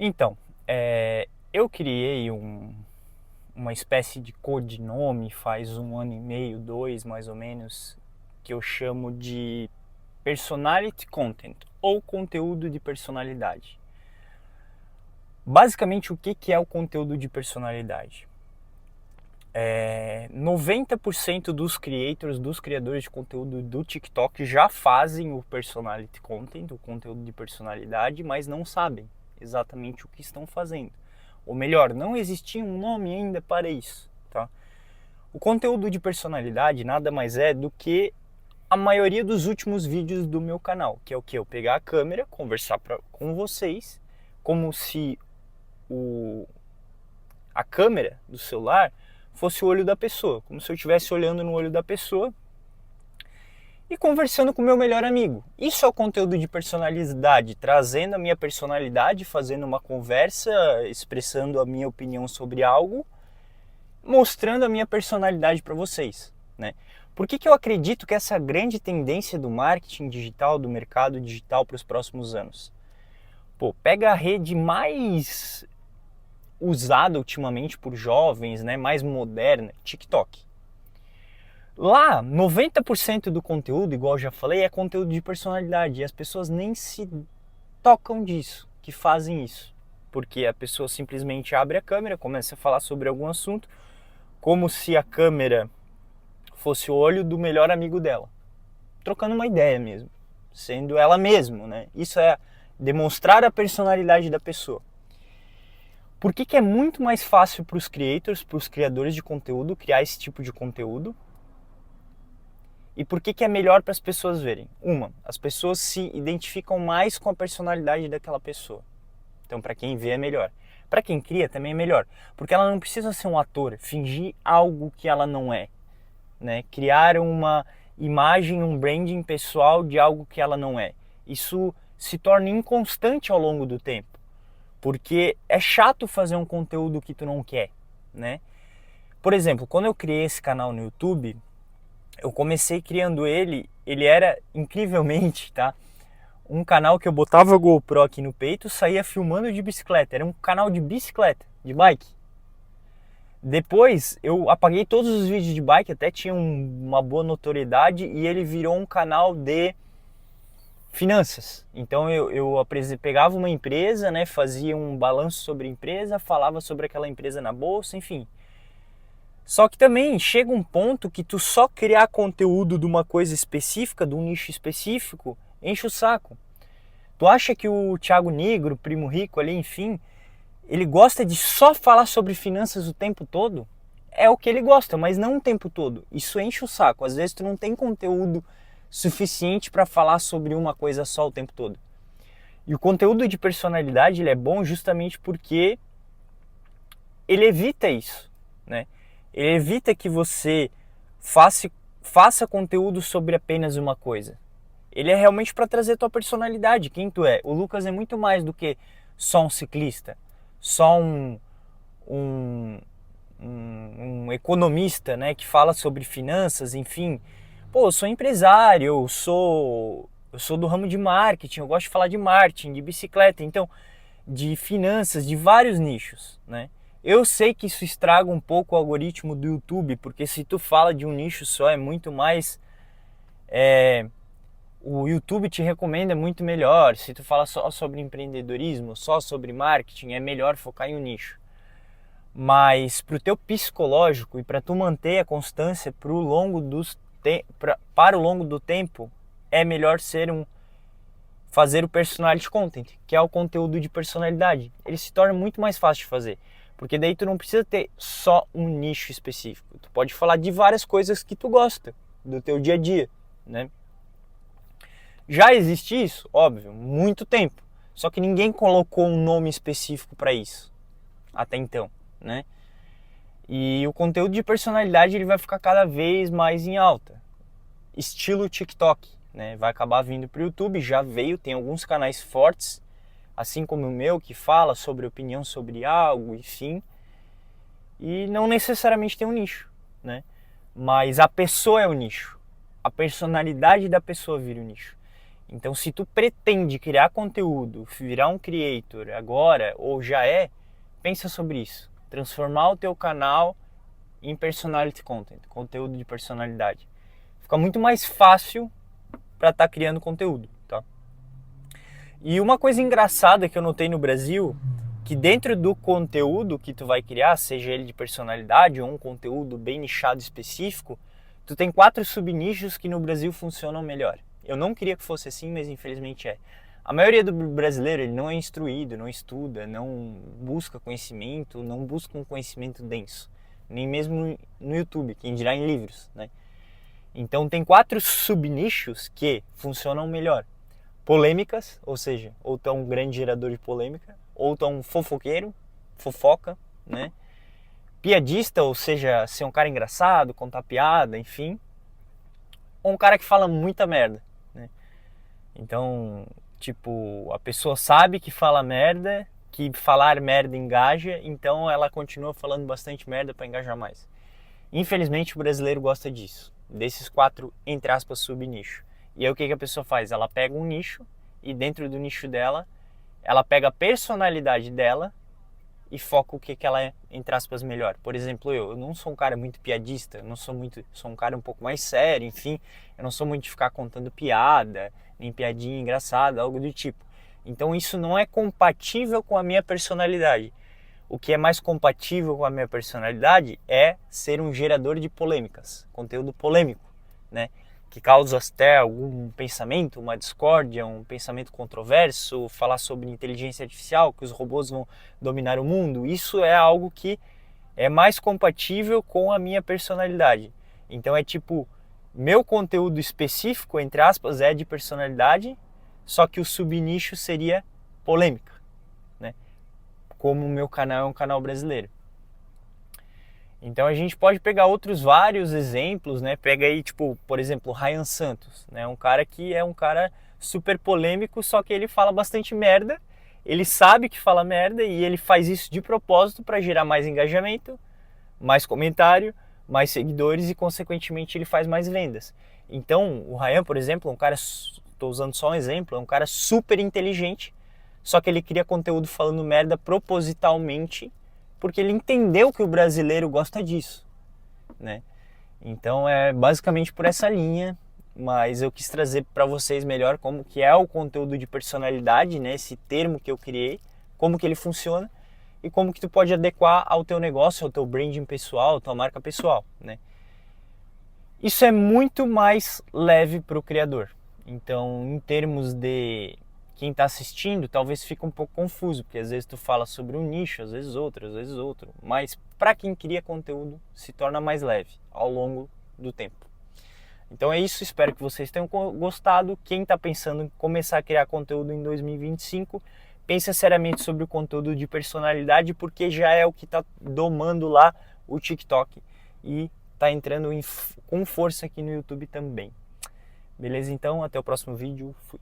Então, eu criei uma espécie de codinome faz 1 ano e meio, 2 mais ou menos, que eu chamo de Personality Content, ou conteúdo de personalidade. Basicamente, o que é o conteúdo de personalidade? 90% dos creators, dos criadores de conteúdo do TikTok já fazem o personality content, o conteúdo de personalidade, mas não sabem exatamente o que estão fazendo. Ou melhor, não existia um nome ainda para isso, tá? O conteúdo de personalidade nada mais é do que a maioria dos últimos vídeos do meu canal, que é o que? Eu pegar a câmera, conversar com vocês, como se a câmera do celular fosse o olho da pessoa, como se eu estivesse olhando no olho da pessoa e conversando com o meu melhor amigo. Isso é o conteúdo de personalidade, trazendo a minha personalidade, fazendo uma conversa, expressando a minha opinião sobre algo, mostrando a minha personalidade para vocês, né? Por que eu acredito que essa é a grande tendência do marketing digital, do mercado digital para os próximos anos? Pô, pega a rede mais usada ultimamente por jovens, né, mais moderna, TikTok. Lá, 90% do conteúdo, igual eu já falei, é conteúdo de personalidade. E as pessoas nem se tocam disso, que fazem isso. Porque a pessoa simplesmente abre a câmera, começa a falar sobre algum assunto, como se a câmera fosse o olho do melhor amigo dela. Trocando uma ideia mesmo, sendo ela mesma, né? Isso é demonstrar a personalidade da pessoa. Por que é muito mais fácil para os creators, para os criadores de conteúdo, criar esse tipo de conteúdo? E por que é melhor para as pessoas verem? As pessoas se identificam mais com a personalidade daquela pessoa. Então, para quem vê é melhor. Para quem cria também é melhor, porque ela não precisa ser um ator, fingir algo que ela não é, né? Criar uma imagem, um branding pessoal de algo que ela não é. Isso se torna inconstante ao longo do tempo, porque é chato fazer um conteúdo que tu não quer, né? Por exemplo, quando eu criei esse canal no YouTube, eu comecei criando ele era incrivelmente, tá? Um canal que eu botava a GoPro aqui no peito, saía filmando de bicicleta. Era um canal de bicicleta, de bike. Depois eu apaguei todos os vídeos de bike, até tinha uma boa notoriedade, e ele virou um canal de finanças. Então eu pegava uma empresa, né, fazia um balanço sobre a empresa, falava sobre aquela empresa na bolsa, enfim. Só que também chega um ponto que tu só criar conteúdo de uma coisa específica, de um nicho específico, enche o saco. Tu acha que o Thiago Negro, Primo Rico ali, enfim, ele gosta de só falar sobre finanças o tempo todo? É o que ele gosta, mas não o tempo todo. Isso enche o saco. Às vezes tu não tem conteúdo suficiente para falar sobre uma coisa só o tempo todo. E o conteúdo de personalidade ele é bom justamente porque ele evita isso, né? Ele evita que você faça conteúdo sobre apenas uma coisa. Ele é realmente para trazer tua personalidade, quem tu é. O Lucas é muito mais do que só um ciclista, só um, um economista, né, que fala sobre finanças, enfim. Pô, eu sou empresário, eu sou do ramo de marketing, eu gosto de falar de marketing, de bicicleta, então, de finanças, de vários nichos, né? Eu sei que isso estraga um pouco o algoritmo do YouTube, porque se tu fala de um nicho só, é muito mais... o YouTube te recomenda muito melhor. Se tu fala só sobre empreendedorismo, só sobre marketing, é melhor focar em um nicho. Mas para o teu psicológico e para tu manter a constância para o longo do tempo, é melhor fazer o personality content, que é o conteúdo de personalidade. Ele se torna muito mais fácil de fazer, porque daí tu não precisa ter só um nicho específico. Tu pode falar de várias coisas que tu gosta do teu dia a dia, né? Já existe isso, óbvio, muito tempo. Só que ninguém colocou um nome específico para isso até então, né? E o conteúdo de personalidade ele vai ficar cada vez mais em alta, estilo TikTok, né? Vai acabar vindo para o YouTube, já veio, tem alguns canais fortes, assim como o meu, que fala sobre opinião sobre algo, enfim, e não necessariamente tem um nicho, né? Mas a pessoa é o nicho, a personalidade da pessoa vira o nicho. Então, se tu pretende criar conteúdo, virar um creator agora ou já pensa sobre isso. Transformar o teu canal em personality content, conteúdo de personalidade. Fica muito mais fácil para estar criando conteúdo, tá? E uma coisa engraçada que eu notei no Brasil, que dentro do conteúdo que tu vai criar, seja ele de personalidade ou um conteúdo bem nichado específico, tu tem 4 subnichos que no Brasil funcionam melhor. Eu não queria que fosse assim, mas infelizmente é. A maioria do brasileiro ele não é instruído, não estuda, não busca conhecimento, não busca um conhecimento denso. Nem mesmo no YouTube, quem dirá em livros, né? Então tem 4 subnichos que funcionam melhor. Polêmicas, ou seja, ou tu é um grande gerador de polêmica, ou tu é um fofoqueiro, fofoca, né? Piadista, ou seja, ser um cara engraçado, contar piada, enfim. Ou um cara que fala muita merda, né? Então, tipo, a pessoa sabe que fala merda, que falar merda engaja, então ela continua falando bastante merda para engajar mais. Infelizmente o brasileiro gosta disso, desses 4, entre aspas, subnichos. E aí o que a pessoa faz? Ela pega um nicho e dentro do nicho dela, ela pega a personalidade dela e foca o que ela é, entre aspas, melhor. Por exemplo, eu não sou um cara muito piadista, sou um cara um pouco mais sério, enfim, eu não sou muito de ficar contando piada, nem piadinha engraçada, algo do tipo. Então isso não é compatível com a minha personalidade. O que é mais compatível com a minha personalidade é ser um gerador de polêmicas, conteúdo polêmico, né? Que causa até algum pensamento, uma discórdia, um pensamento controverso, falar sobre inteligência artificial, que os robôs vão dominar o mundo. Isso é algo que é mais compatível com a minha personalidade. Então é tipo, meu conteúdo específico, entre aspas, é de personalidade, só que o subnicho seria polêmica, né? Como o meu canal é um canal brasileiro. Então a gente pode pegar outros vários exemplos, né? Pega aí, tipo, por exemplo, o Ryan Santos, né? Um cara que é um cara super polêmico, só que ele fala bastante merda, ele sabe que fala merda e ele faz isso de propósito para gerar mais engajamento, mais comentário, mais seguidores e consequentemente ele faz mais vendas. Então o Ryan, por exemplo, é um cara, estou usando só um exemplo, é um cara super inteligente, só que ele cria conteúdo falando merda propositalmente, porque ele entendeu que o brasileiro gosta disso, né? Então é basicamente por essa linha, mas eu quis trazer para vocês melhor como que é o conteúdo de personalidade, né? Esse termo que eu criei, como que ele funciona e como que tu pode adequar ao teu negócio, ao teu branding pessoal, à tua marca pessoal, né? Isso é muito mais leve para o criador. Então, em termos de quem está assistindo, talvez fique um pouco confuso, porque às vezes tu fala sobre um nicho, às vezes outro, às vezes outro. Mas para quem cria conteúdo, se torna mais leve ao longo do tempo. Então é isso, espero que vocês tenham gostado. Quem está pensando em começar a criar conteúdo em 2025, pensa seriamente sobre o conteúdo de personalidade, porque já é o que está domando lá o TikTok e está entrando com força aqui no YouTube também. Beleza? Então, até o próximo vídeo. Fui.